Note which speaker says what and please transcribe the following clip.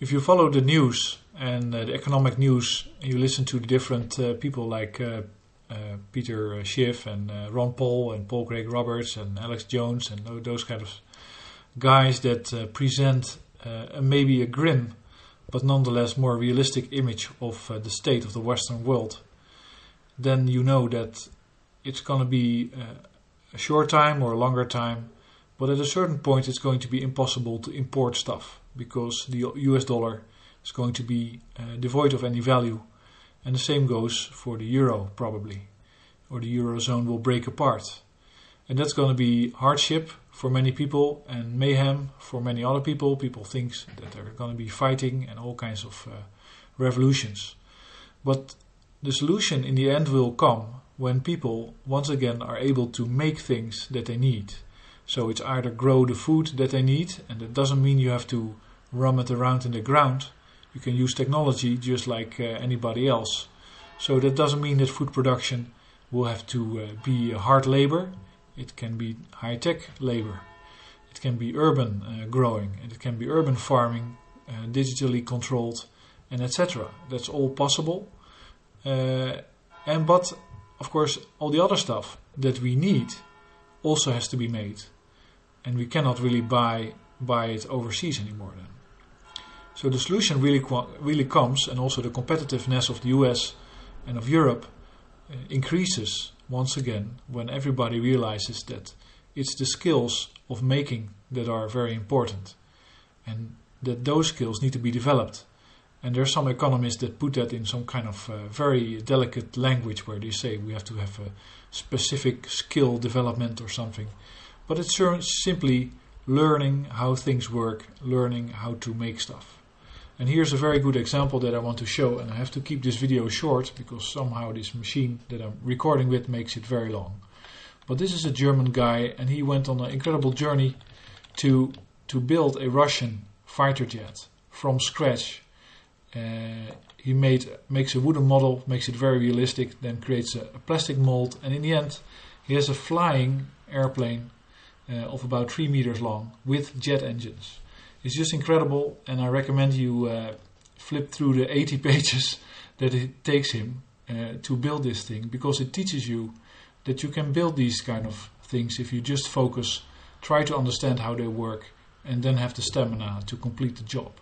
Speaker 1: if you follow the news and the economic news, you listen to the different people like Peter Schiff and Ron Paul and Paul Craig Roberts and Alex Jones and those kind of guys that present maybe a grim but nonetheless more realistic image of the state of the Western world, then you know that it's going to be a short time or a longer time, but at a certain point it's going to be impossible to import stuff because the US dollar is going to be devoid of any value, and the same goes for the euro probably, or the eurozone will break apart, and that's going to be hardship for many people and mayhem for many other people. People think that they're going to be fighting and all kinds of revolutions, but the solution in the end will come when people once again are able to make things that they need. So it's either grow the food that they need, and that doesn't mean you have to rum it around in the ground. You can use technology just like anybody else. So that doesn't mean that food production will have to be hard labor. It can be high-tech labor. It can be urban growing, and it can be urban farming, digitally controlled, and etc. That's all possible. But of course, all the other stuff that we need also has to be made, and we cannot really buy it overseas anymore then. So the solution really comes, and also the competitiveness of the US and of Europe increases once again when everybody realizes that it's the skills of making that are very important, and that those skills need to be developed. And there are some economists that put that in some kind of very delicate language where they say we have to have a specific skill development or something. But it's simply learning how things work, learning how to make stuff. And here's a very good example that I want to show, and I have to keep this video short because somehow this machine that I'm recording with makes it very long. But this is a German guy, and he went on an incredible journey to build a Russian fighter jet from scratch. He makes a wooden model, makes it very realistic, then creates a plastic mold, and in the end he has a flying airplane of about 3 meters long with jet engines. It's just incredible, and I recommend you flip through the 80 pages that it takes him to build this thing, because it teaches you that you can build these kind of things if you just focus, try to understand how they work, and then have the stamina to complete the job.